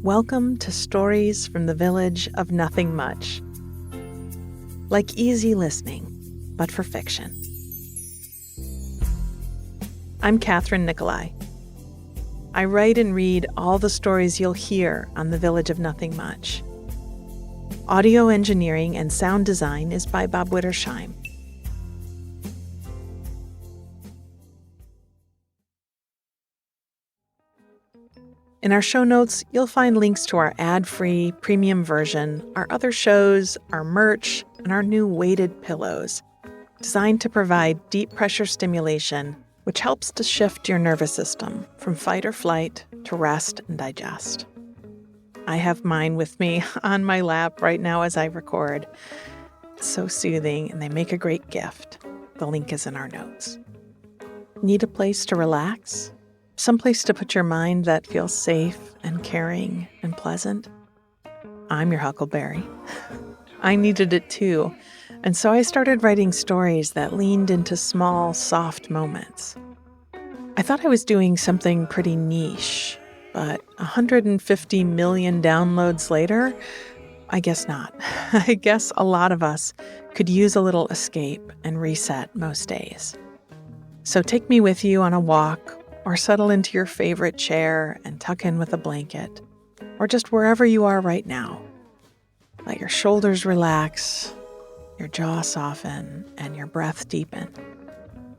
Welcome to Stories from the Village of Nothing Much. Like easy listening, but for fiction. I'm Kathryn Nicolai. I write and read all the stories you'll hear on the Village of Nothing Much. Audio engineering and sound design is by Wittersheim. In our show notes, you'll find links to our ad-free premium version, our other shows, our merch, and our new weighted pillows, designed to provide deep pressure stimulation, which helps to shift your nervous system from fight or flight to rest and digest. I have mine with me on my lap right now as I record. It's so soothing, and they make a great gift. The link is in our notes. Need a place to relax? Someplace to put your mind that feels safe and caring and pleasant? I'm your huckleberry. I needed it too, and so I started writing stories that leaned into small, soft moments. I thought I was doing something pretty niche, but 150 million downloads later, I guess not. I guess a lot of us could use a little escape and reset most days. So take me with you on a walk, or settle into your favorite chair and tuck in with a blanket, or just wherever you are right now. Let your shoulders relax, your jaw soften, and your breath deepen.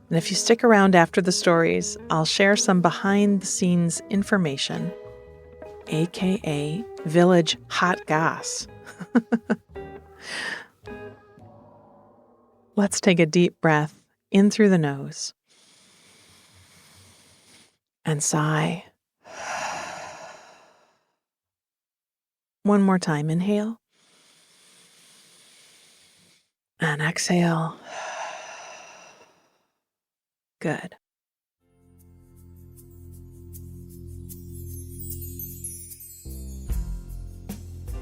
And if you stick around after the stories, I'll share some behind-the-scenes information, aka village hot goss. Let's take a deep breath in through the nose. And sigh. One more time, inhale. And exhale. Good.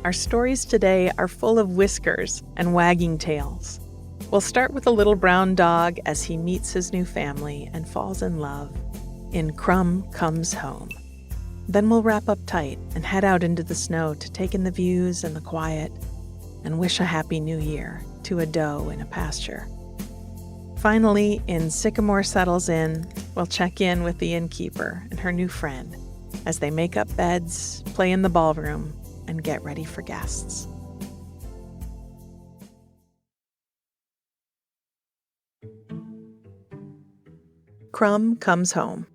Our stories today are full of whiskers and wagging tails. We'll start with a little brown dog as he meets his new family and falls in love in Crumb Comes Home. Then we'll wrap up tight and head out into the snow to take in the views and the quiet and wish a happy new year to a doe in a pasture. Finally, in Sycamore Settles In, we'll check in with the innkeeper and her new friend as they make up beds, play in the ballroom, and get ready for guests. Crumb Comes Home.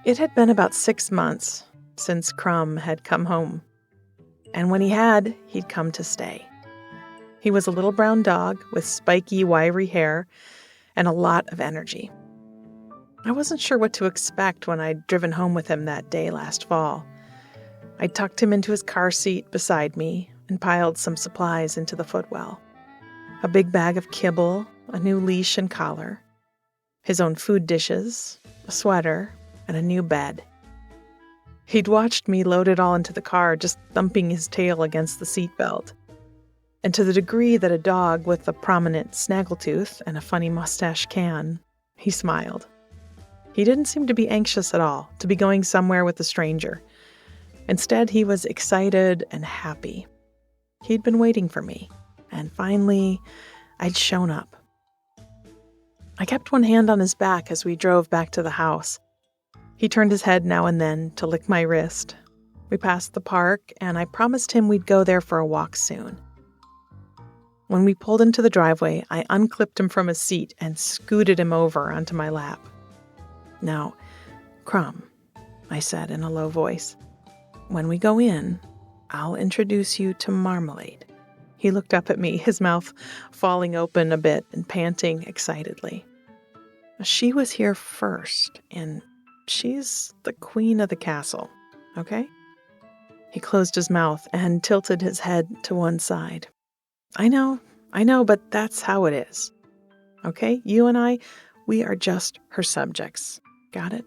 It had been about 6 months since Crumb had come home, and when he had, he'd come to stay. He was a little brown dog with spiky, wiry hair and a lot of energy. I wasn't sure what to expect when I'd driven home with him that day last fall. I tucked him into his car seat beside me and piled some supplies into the footwell. A big bag of kibble, a new leash and collar, his own food dishes, a sweater, and a new bed. He'd watched me load it all into the car, just thumping his tail against the seatbelt. And to the degree that a dog with a prominent snaggletooth and a funny mustache can, he smiled. He didn't seem to be anxious at all to be going somewhere with a stranger. Instead, he was excited and happy. He'd been waiting for me, and finally, I'd shown up. I kept one hand on his back as we drove back to the house. He turned his head now and then to lick my wrist. We passed the park, and I promised him we'd go there for a walk soon. When we pulled into the driveway, I unclipped him from his seat and scooted him over onto my lap. "Now, Crumb," I said in a low voice, "when we go in, I'll introduce you to Marmalade." He looked up at me, his mouth falling open a bit and panting excitedly. "She was here first, and she's the queen of the castle, okay?" He closed his mouth and tilted his head to one side. I know, but that's how it is. Okay, you and I, we are just her subjects. Got it?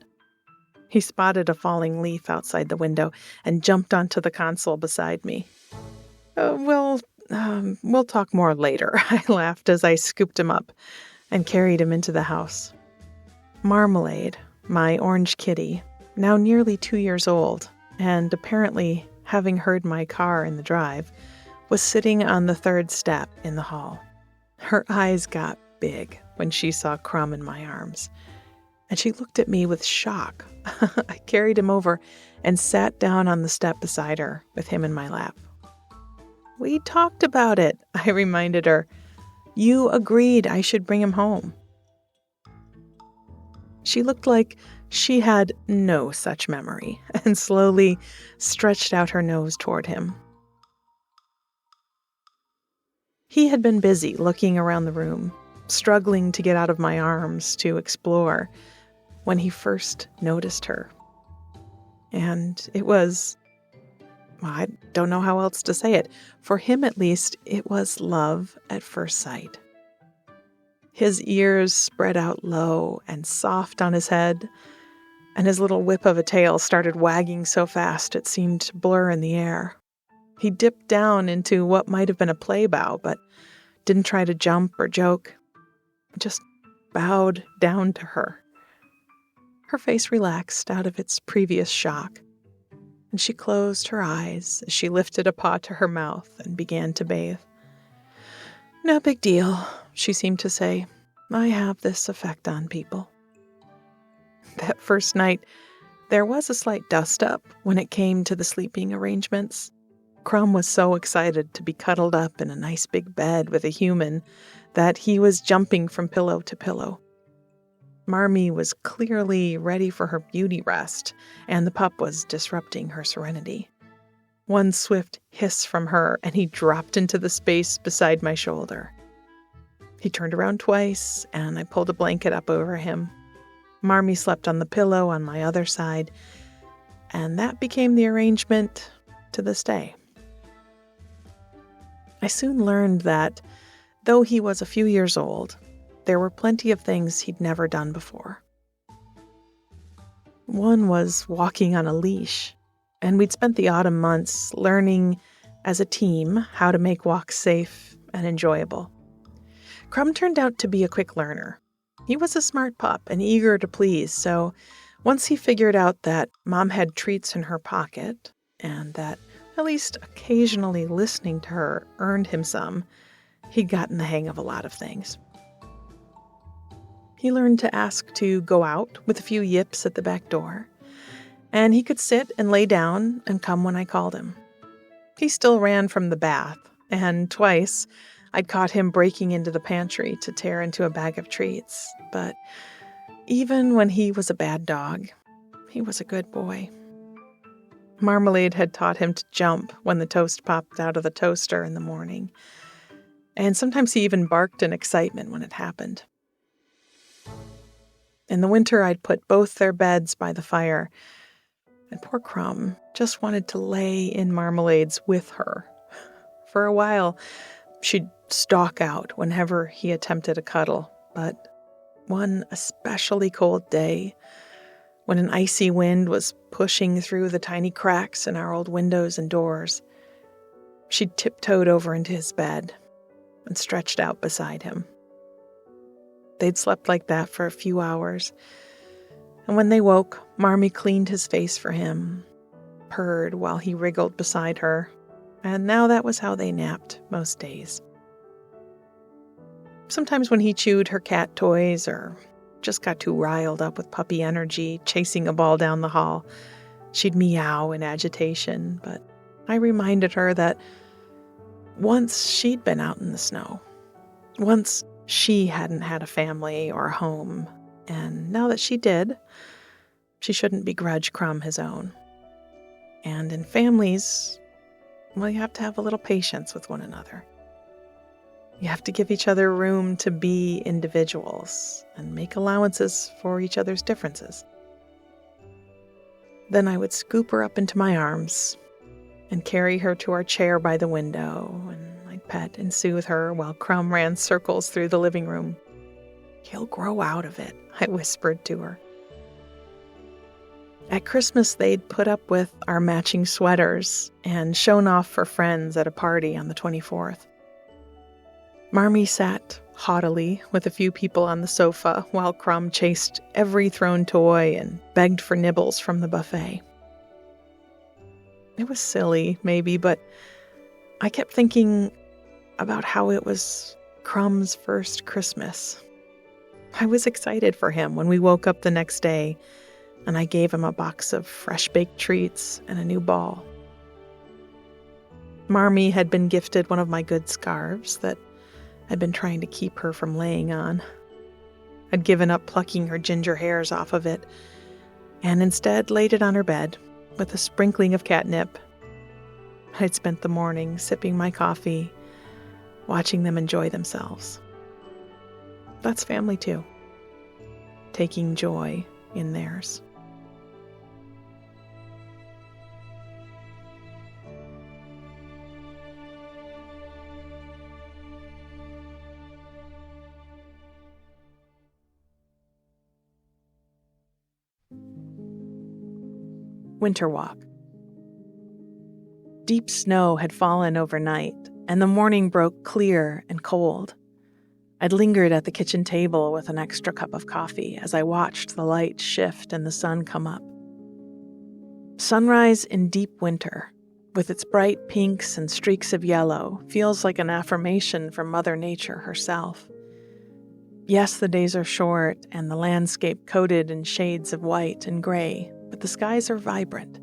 He spotted a falling leaf outside the window and jumped onto the console beside me. We'll talk more later, I laughed as I scooped him up and carried him into the house. Marmalade, my orange kitty, now nearly 2 years old, and apparently, having heard my car in the drive, was sitting on the third step in the hall. Her eyes got big when she saw Crumb in my arms, and she looked at me with shock. I carried him over and sat down on the step beside her with him in my lap. "We talked about it," I reminded her. "You agreed I should bring him home." She looked like she had no such memory and slowly stretched out her nose toward him. He had been busy looking around the room, struggling to get out of my arms to explore, when he first noticed her. And it was, well, I don't know how else to say it. For him, at least, it was love at first sight. His ears spread out low and soft on his head, and his little whip of a tail started wagging so fast it seemed to blur in the air. He dipped down into what might have been a play bow, but didn't try to jump or joke. Just bowed down to her. Her face relaxed out of its previous shock, and she closed her eyes as she lifted a paw to her mouth and began to bathe. "No big deal," she seemed to say. "I have this effect on people." That first night, there was a slight dust-up when it came to the sleeping arrangements. Crumb was so excited to be cuddled up in a nice big bed with a human that he was jumping from pillow to pillow. Marmee was clearly ready for her beauty rest, and the pup was disrupting her serenity. One swift hiss from her, and he dropped into the space beside my shoulder. He turned around twice, and I pulled a blanket up over him. Marmee slept on the pillow on my other side, and that became the arrangement to this day. I soon learned that, though he was a few years old, there were plenty of things he'd never done before. One was walking on a leash, and we'd spent the autumn months learning as a team how to make walks safe and enjoyable. Crumb turned out to be a quick learner. He was a smart pup and eager to please, so once he figured out that Mom had treats in her pocket and that at least occasionally listening to her earned him some, he'd gotten the hang of a lot of things. He learned to ask to go out with a few yips at the back door, and he could sit and lay down and come when I called him. He still ran from the bath, and twice I'd caught him breaking into the pantry to tear into a bag of treats. But even when he was a bad dog, he was a good boy. Marmalade had taught him to jump when the toast popped out of the toaster in the morning, and sometimes he even barked in excitement when it happened. In the winter, I'd put both their beds by the fire, and poor Crumb just wanted to lay in Marmalades with her. For a while, she'd stalk out whenever he attempted a cuddle, but one especially cold day, when an icy wind was pushing through the tiny cracks in our old windows and doors, she tiptoed over into his bed and stretched out beside him. They'd slept like that for a few hours, and when they woke, Marmee cleaned his face for him, purred while he wriggled beside her, and now that was how they napped most days. Sometimes when he chewed her cat toys or just got too riled up with puppy energy chasing a ball down the hall, she'd meow in agitation, but I reminded her that once she'd been out in the snow. Once she hadn't had a family or a home, and now that she did, she shouldn't begrudge Crumb his own. And in families, well, you have to have a little patience with one another. You have to give each other room to be individuals and make allowances for each other's differences. Then I would scoop her up into my arms and carry her to our chair by the window, and I'd pet and soothe her while Crumb ran circles through the living room. "He'll grow out of it," I whispered to her. At Christmas, they'd put up with our matching sweaters and shown off for friends at a party on the 24th. Marmee sat haughtily with a few people on the sofa while Crumb chased every thrown toy and begged for nibbles from the buffet. It was silly, maybe, but I kept thinking about how it was Crumb's first Christmas. I was excited for him when we woke up the next day, and I gave him a box of fresh-baked treats and a new ball. Marmee had been gifted one of my good scarves that I'd been trying to keep her from laying on. I'd given up plucking her ginger hairs off of it, and instead laid it on her bed with a sprinkling of catnip. I'd spent the morning sipping my coffee, watching them enjoy themselves. That's family too, taking joy in theirs. Winter walk. Deep snow had fallen overnight, and the morning broke clear and cold. I'd lingered at the kitchen table with an extra cup of coffee as I watched the light shift and the sun come up. Sunrise in deep winter, with its bright pinks and streaks of yellow, feels like an affirmation from Mother Nature herself. Yes, the days are short and the landscape coated in shades of white and gray, but the skies are vibrant.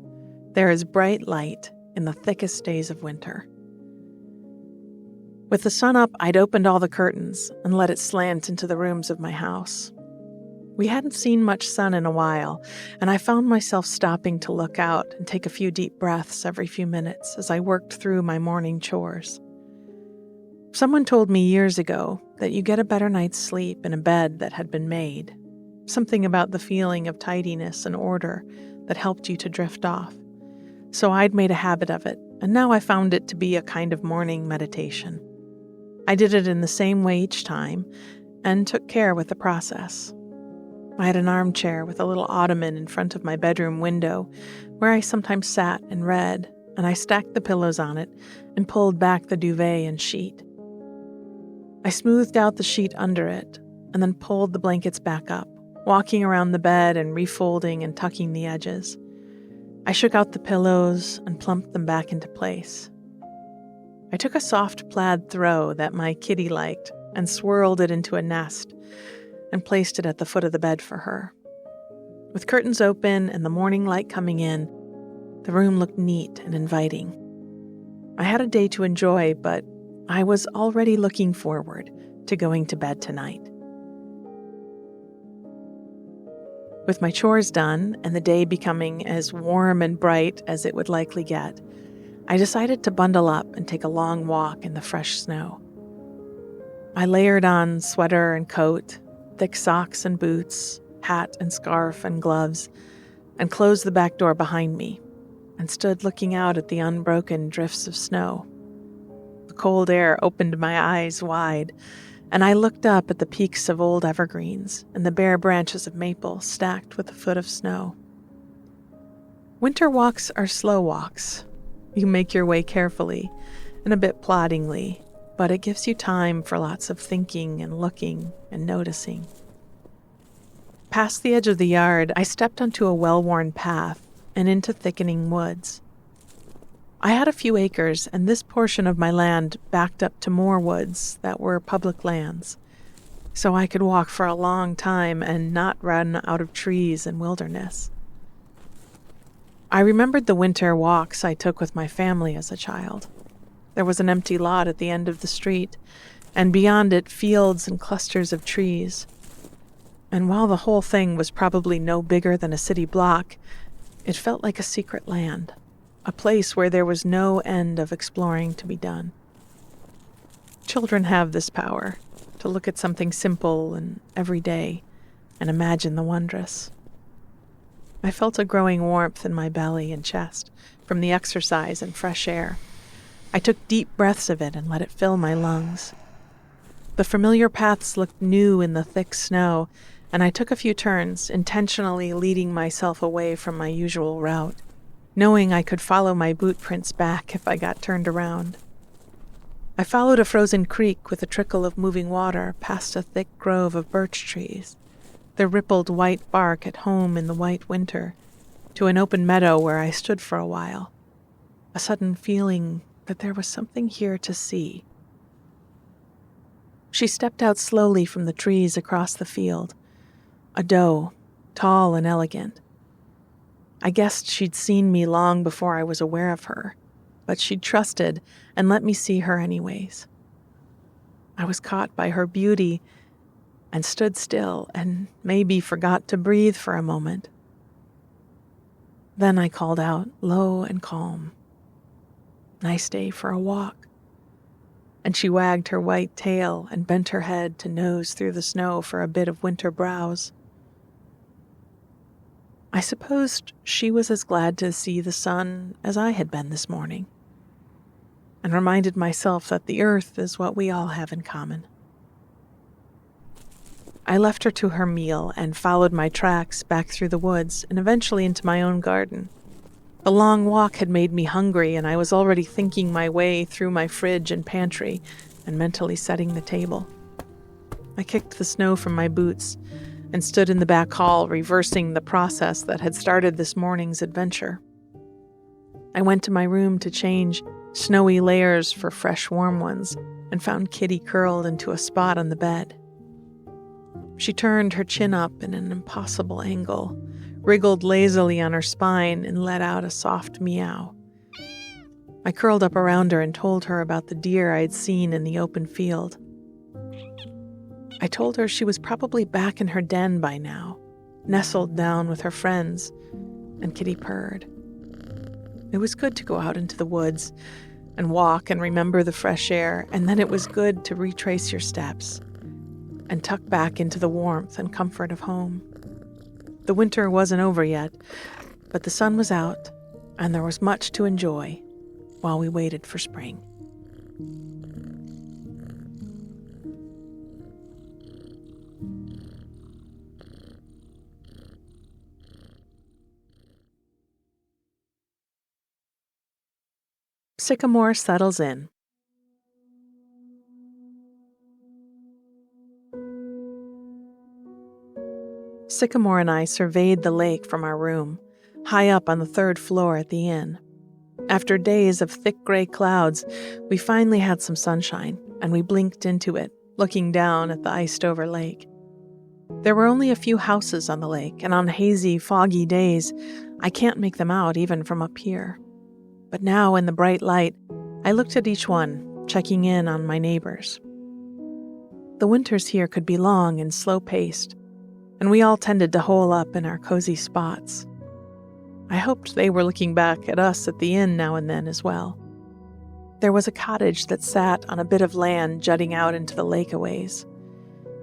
There is bright light in the thickest days of winter. With the sun up, I'd opened all the curtains and let it slant into the rooms of my house. We hadn't seen much sun in a while, and I found myself stopping to look out and take a few deep breaths every few minutes as I worked through my morning chores. Someone told me years ago that you get a better night's sleep in a bed that had been made. Something about the feeling of tidiness and order that helped you to drift off. So I'd made a habit of it, and now I found it to be a kind of morning meditation. I did it in the same way each time, and took care with the process. I had an armchair with a little ottoman in front of my bedroom window, where I sometimes sat and read, and I stacked the pillows on it and pulled back the duvet and sheet. I smoothed out the sheet under it, and then pulled the blankets back up, walking around the bed and refolding and tucking the edges. I shook out the pillows and plumped them back into place. I took a soft plaid throw that my kitty liked and swirled it into a nest and placed it at the foot of the bed for her. With curtains open and the morning light coming in, the room looked neat and inviting. I had a day to enjoy, but I was already looking forward to going to bed tonight. With my chores done and the day becoming as warm and bright as it would likely get, I decided to bundle up and take a long walk in the fresh snow. I layered on sweater and coat, thick socks and boots, hat and scarf and gloves, and closed the back door behind me, and stood looking out at the unbroken drifts of snow. The cold air opened my eyes wide, and I looked up at the peaks of old evergreens and the bare branches of maple stacked with a foot of snow. Winter walks are slow walks. You make your way carefully and a bit ploddingly, but it gives you time for lots of thinking and looking and noticing. Past the edge of the yard, I stepped onto a well-worn path and into thickening woods. I had a few acres, and this portion of my land backed up to more woods that were public lands, so I could walk for a long time and not run out of trees and wilderness. I remembered the winter walks I took with my family as a child. There was an empty lot at the end of the street, and beyond it fields and clusters of trees. And while the whole thing was probably no bigger than a city block, it felt like a secret land, a place where there was no end of exploring to be done. Children have this power, to look at something simple and everyday and imagine the wondrous. I felt a growing warmth in my belly and chest from the exercise and fresh air. I took deep breaths of it and let it fill my lungs. The familiar paths looked new in the thick snow, and I took a few turns, intentionally leading myself away from my usual route, knowing I could follow my boot prints back if I got turned around. I followed a frozen creek with a trickle of moving water past a thick grove of birch trees, their rippled white bark at home in the white winter, to an open meadow where I stood for a while, a sudden feeling that there was something here to see. She stepped out slowly from the trees across the field, a doe, tall and elegant. I guessed she'd seen me long before I was aware of her, but she'd trusted and let me see her anyways. I was caught by her beauty and stood still and maybe forgot to breathe for a moment. Then I called out, low and calm, "Nice day for a walk." And she wagged her white tail and bent her head to nose through the snow for a bit of winter browse. I supposed she was as glad to see the sun as I had been this morning, and reminded myself that the earth is what we all have in common. I left her to her meal and followed my tracks back through the woods and eventually into my own garden. The long walk had made me hungry, and I was already thinking my way through my fridge and pantry and mentally setting the table. I kicked the snow from my boots and stood in the back hall, reversing the process that had started this morning's adventure. I went to my room to change snowy layers for fresh, warm ones and found Kitty curled into a spot on the bed. She turned her chin up in an impossible angle, wriggled lazily on her spine, and let out a soft meow. I curled up around her and told her about the deer I'd seen in the open field. I told her she was probably back in her den by now, nestled down with her friends, and Kitty purred. It was good to go out into the woods and walk and remember the fresh air, and then it was good to retrace your steps and tuck back into the warmth and comfort of home. The winter wasn't over yet, but the sun was out, and there was much to enjoy while we waited for spring. Sycamore settles in. Sycamore and I surveyed the lake from our room, high up on the third floor at the inn. After days of thick gray clouds, we finally had some sunshine, and we blinked into it, looking down at the iced-over lake. There were only a few houses on the lake, and on hazy, foggy days, I can't make them out even from up here. But now, in the bright light, I looked at each one, checking in on my neighbors. The winters here could be long and slow-paced, and we all tended to hole up in our cozy spots. I hoped they were looking back at us at the inn now and then as well. There was a cottage that sat on a bit of land jutting out into the lake a ways.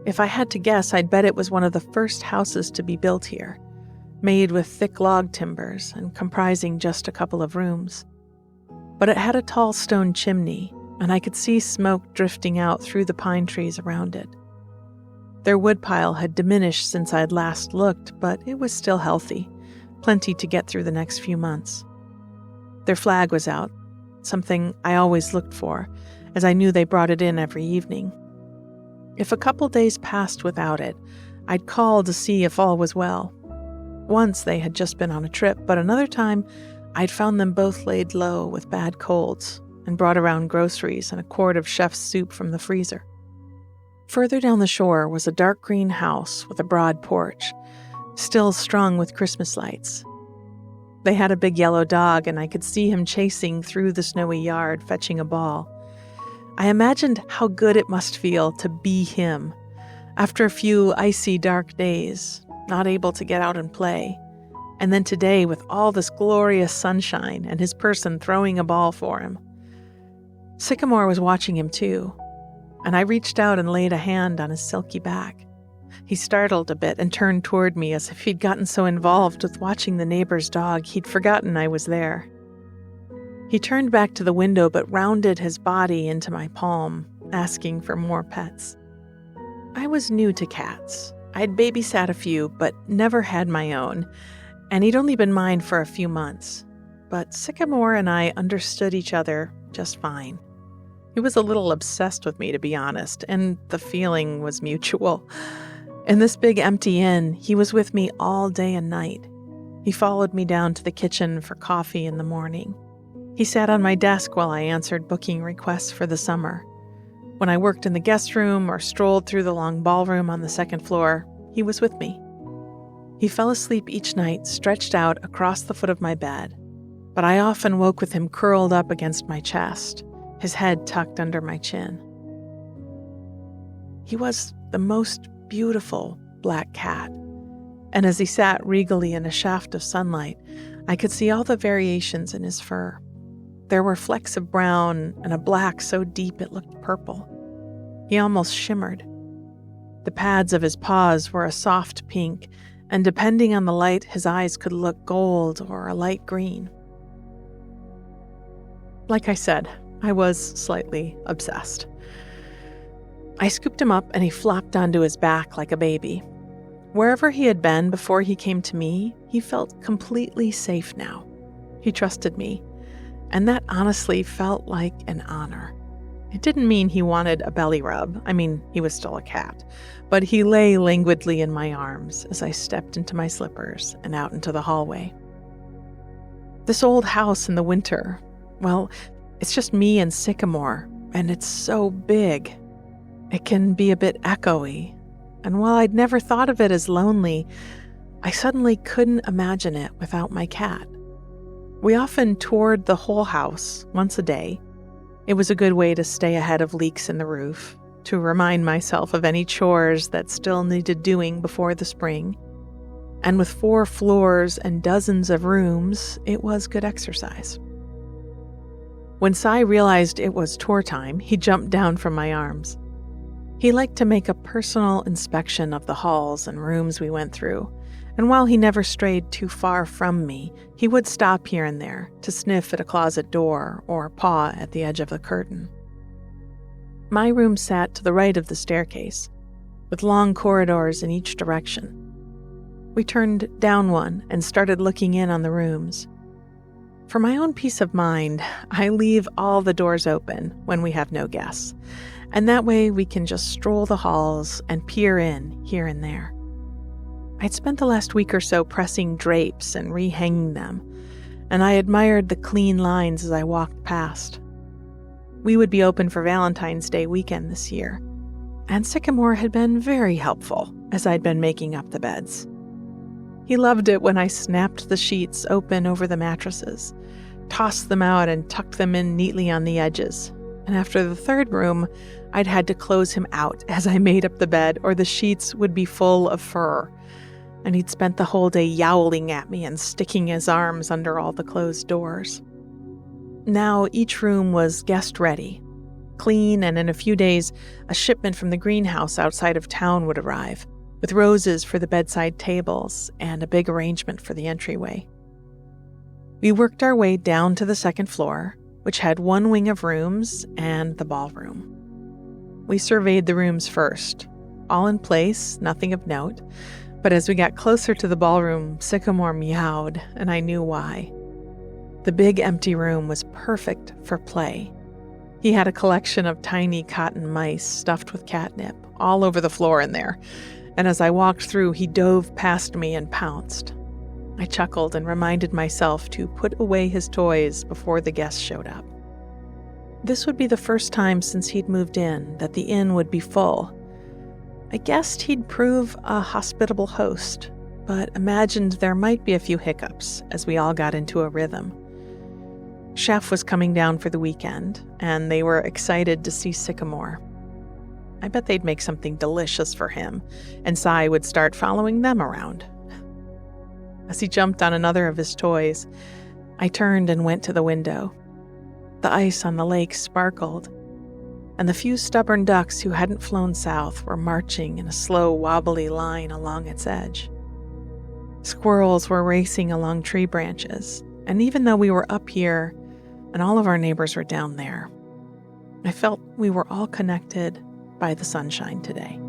If I had to guess, I'd bet it was one of the first houses to be built here, made with thick log timbers and comprising just a couple of rooms. But it had a tall stone chimney, and I could see smoke drifting out through the pine trees around it. Their woodpile had diminished since I'd last looked, but it was still healthy, plenty to get through the next few months. Their flag was out, something I always looked for, as I knew they brought it in every evening. If a couple days passed without it, I'd call to see if all was well. Once they had just been on a trip, but another time I'd found them both laid low with bad colds and brought around groceries and a quart of chef's soup from the freezer. Further down the shore was a dark green house with a broad porch, still strung with Christmas lights. They had a big yellow dog, and I could see him chasing through the snowy yard, fetching a ball. I imagined how good it must feel to be him, after a few icy, dark days, not able to get out and play, and then today with all this glorious sunshine and his person throwing a ball for him. Sycamore was watching him too, and I reached out and laid a hand on his silky back. He startled a bit and turned toward me as if he'd gotten so involved with watching the neighbor's dog he'd forgotten I was there. He turned back to the window but rounded his body into my palm, asking for more pets. I was new to cats. I'd babysat a few, but never had my own, and he'd only been mine for a few months. But Sycamore and I understood each other just fine. He was a little obsessed with me, to be honest, and the feeling was mutual. In this big empty inn, he was with me all day and night. He followed me down to the kitchen for coffee in the morning. He sat on my desk while I answered booking requests for the summer. When I worked in the guest room or strolled through the long ballroom on the second floor, he was with me. He fell asleep each night, stretched out across the foot of my bed, but I often woke with him curled up against my chest, his head tucked under my chin. He was the most beautiful black cat, and as he sat regally in a shaft of sunlight, I could see all the variations in his fur. There were flecks of brown and a black so deep it looked purple. He almost shimmered. The pads of his paws were a soft pink, and depending on the light, his eyes could look gold or a light green. Like I said, I was slightly obsessed. I scooped him up and he flopped onto his back like a baby. Wherever he had been before he came to me, he felt completely safe now. He trusted me, and that honestly felt like an honor. It didn't mean he wanted a belly rub. I mean, he was still a cat. But he lay languidly in my arms as I stepped into my slippers and out into the hallway. This old house in the winter, well, it's just me and Sycamore, and it's so big. It can be a bit echoey, and while I'd never thought of it as lonely, I suddenly couldn't imagine it without my cat. We often toured the whole house once a day. It was a good way to stay ahead of leaks in the roof, to remind myself of any chores that still needed doing before the spring. And with 4 floors and dozens of rooms, it was good exercise. When Cy realized it was tour time, he jumped down from my arms. He liked to make a personal inspection of the halls and rooms we went through, and while he never strayed too far from me, he would stop here and there to sniff at a closet door or paw at the edge of the curtain. My room sat to the right of the staircase, with long corridors in each direction. We turned down one and started looking in on the rooms. For my own peace of mind, I leave all the doors open when we have no guests, and that way we can just stroll the halls and peer in here and there. I'd spent the last week or so pressing drapes and rehanging them, and I admired the clean lines as I walked past. We would be open for Valentine's Day weekend this year, and Sycamore had been very helpful as I'd been making up the beds. He loved it when I snapped the sheets open over the mattresses, tossed them out and tucked them in neatly on the edges, and after the 3rd room, I'd had to close him out as I made up the bed or the sheets would be full of fur, and he'd spent the whole day yowling at me and sticking his arms under all the closed doors. Now each room was guest-ready, clean, and in a few days, a shipment from the greenhouse outside of town would arrive, with roses for the bedside tables and a big arrangement for the entryway. We worked our way down to the 2nd floor, which had 1 wing of rooms and the ballroom. We surveyed the rooms first, all in place, nothing of note, but as we got closer to the ballroom, Sycamore meowed, and I knew why. The big empty room was perfect for play. He had a collection of tiny cotton mice stuffed with catnip all over the floor in there, and as I walked through, he dove past me and pounced. I chuckled and reminded myself to put away his toys before the guests showed up. This would be the first time since he'd moved in that the inn would be full. I guessed he'd prove a hospitable host, but imagined there might be a few hiccups as we all got into a rhythm. Chef was coming down for the weekend, and they were excited to see Sycamore. I bet they'd make something delicious for him, and Cy would start following them around. As he jumped on another of his toys, I turned and went to the window. The ice on the lake sparkled, and the few stubborn ducks who hadn't flown south were marching in a slow, wobbly line along its edge. Squirrels were racing along tree branches, and even though we were up here and all of our neighbors were down there, I felt we were all connected by the sunshine today.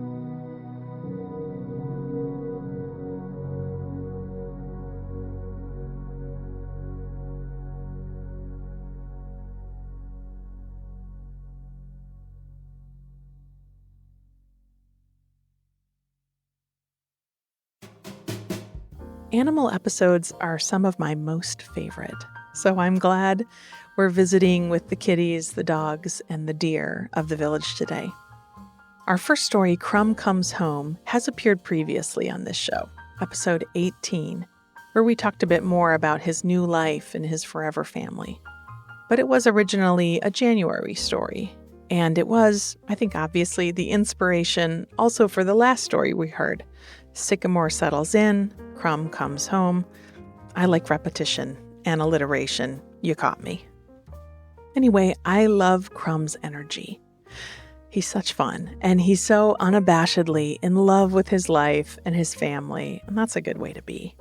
Animal episodes are some of my most favorite, so I'm glad we're visiting with the kitties, the dogs, and the deer of the village today. Our first story, Crumb Comes Home, has appeared previously on this show, episode 18, where we talked a bit more about his new life and his forever family. But it was originally a January story, and it was, I think obviously, the inspiration also for the last story we heard. Sycamore settles in, Crumb comes home. I like repetition and alliteration. You caught me. Anyway, I love Crumb's energy. He's such fun, and he's so unabashedly in love with his life and his family, and that's a good way to be.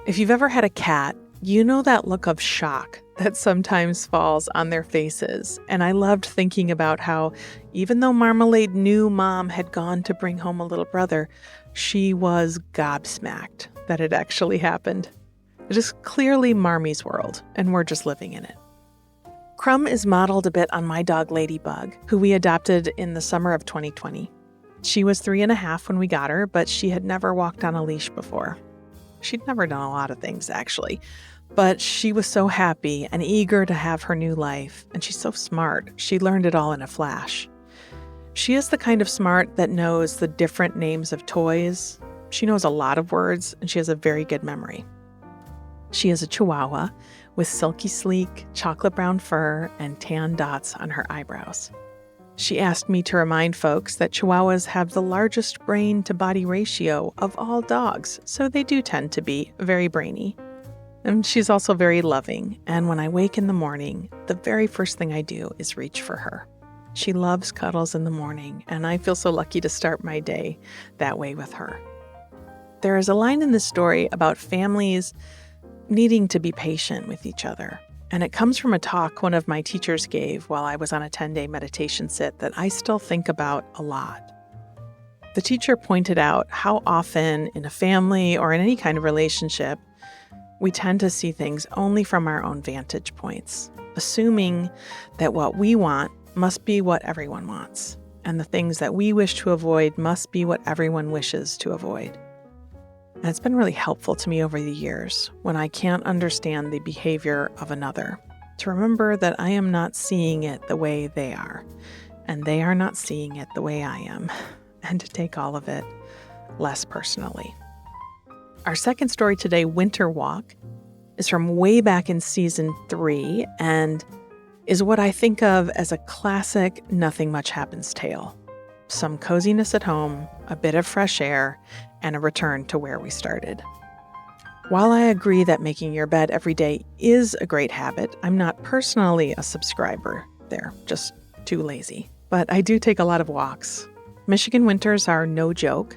If you've ever had a cat, you know that look of shock that sometimes falls on their faces, and I loved thinking about how, even though Marmalade knew Mom had gone to bring home a little brother, she was gobsmacked that it actually happened. It is clearly Marmie's world, and we're just living in it. Crumb is modeled a bit on my dog Ladybug, who we adopted in the summer of 2020. She was 3.5 when we got her, but she had never walked on a leash before. She'd never done a lot of things, actually, but she was so happy and eager to have her new life, and she's so smart. She learned it all in a flash. She is the kind of smart that knows the different names of toys. She knows a lot of words, and she has a very good memory. She is a Chihuahua with silky sleek, chocolate brown fur and tan dots on her eyebrows. She asked me to remind folks that Chihuahuas have the largest brain-to-body ratio of all dogs, so they do tend to be very brainy. And she's also very loving, and when I wake in the morning, the very first thing I do is reach for her. She loves cuddles in the morning, and I feel so lucky to start my day that way with her. There is a line in this story about families needing to be patient with each other, and it comes from a talk one of my teachers gave while I was on a 10-day meditation sit that I still think about a lot. The teacher pointed out how often in a family or in any kind of relationship, we tend to see things only from our own vantage points, assuming that what we want must be what everyone wants, and the things that we wish to avoid must be what everyone wishes to avoid. And it's been really helpful to me over the years when I can't understand the behavior of another, to remember that I am not seeing it the way they are, and they are not seeing it the way I am, and to take all of it less personally. Our second story today, Winter Walk, is from way back in season 3 and is what I think of as a classic Nothing Much Happens tale. Some coziness at home, a bit of fresh air, and a return to where we started. While I agree that making your bed every day is a great habit, I'm not personally a subscriber there, just too lazy. But I do take a lot of walks. Michigan winters are no joke,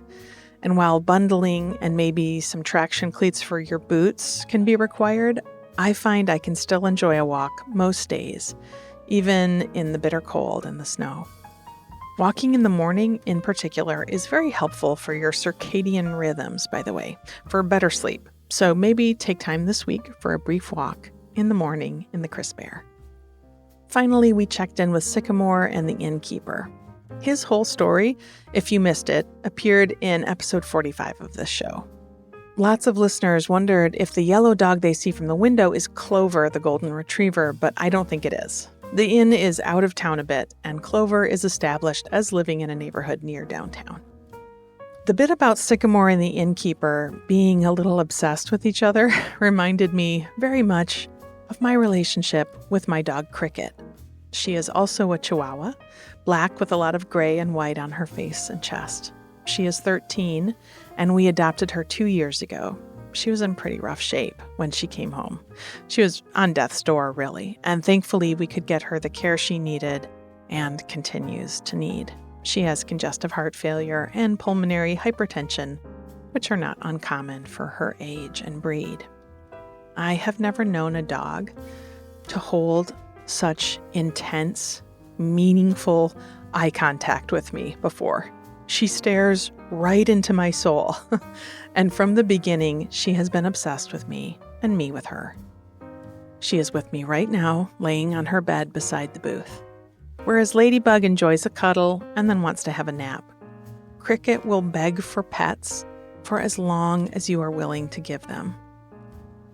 and while bundling and maybe some traction cleats for your boots can be required, I find I can still enjoy a walk most days, even in the bitter cold and the snow. Walking in the morning, in particular, is very helpful for your circadian rhythms, by the way, for better sleep. So maybe take time this week for a brief walk in the morning in the crisp air. Finally, we checked in with Sycamore and the innkeeper. His whole story, if you missed it, appeared in episode 45 of this show. Lots of listeners wondered if the yellow dog they see from the window is Clover, the golden retriever, but I don't think it is. The inn is out of town a bit, and Clover is established as living in a neighborhood near downtown. The bit about Sycamore and the innkeeper being a little obsessed with each other reminded me very much of my relationship with my dog Cricket. She is also a Chihuahua, black with a lot of gray and white on her face and chest. She is 13, and we adopted her 2 years ago. She was in pretty rough shape when she came home. She was on death's door, really, and thankfully we could get her the care she needed and continues to need. She has congestive heart failure and pulmonary hypertension, which are not uncommon for her age and breed. I have never known a dog to hold such intense, meaningful eye contact with me before. She stares right into my soul, and from the beginning, she has been obsessed with me and me with her. She is with me right now, laying on her bed beside the booth. Whereas Ladybug enjoys a cuddle and then wants to have a nap, Cricket will beg for pets, for as long as you are willing to give them.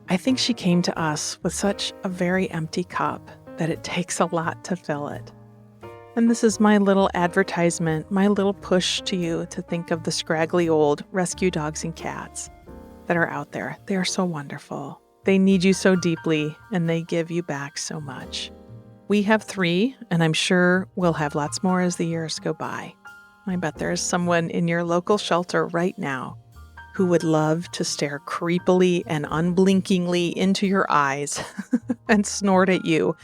I think she came to us with such a very empty cup that it takes a lot to fill it. And this is my little advertisement, my little push to you to think of the scraggly old rescue dogs and cats that are out there. They are so wonderful. They need you so deeply, and they give you back so much. We have 3, and I'm sure we'll have lots more as the years go by. I bet there's someone in your local shelter right now who would love to stare creepily and unblinkingly into your eyes and snort at you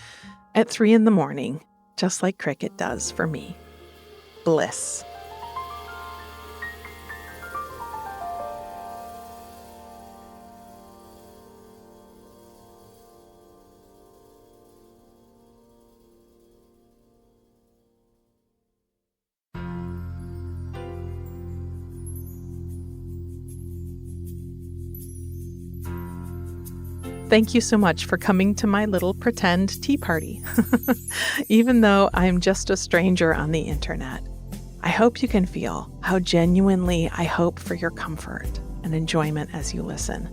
at 3 a.m, just like Cricket does for me. Bliss. Thank you so much for coming to my little pretend tea party, even though I'm just a stranger on the internet. I hope you can feel how genuinely I hope for your comfort and enjoyment as you listen.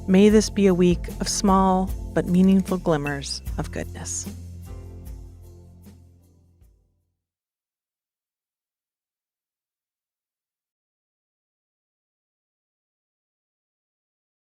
May this be a week of small but meaningful glimmers of goodness.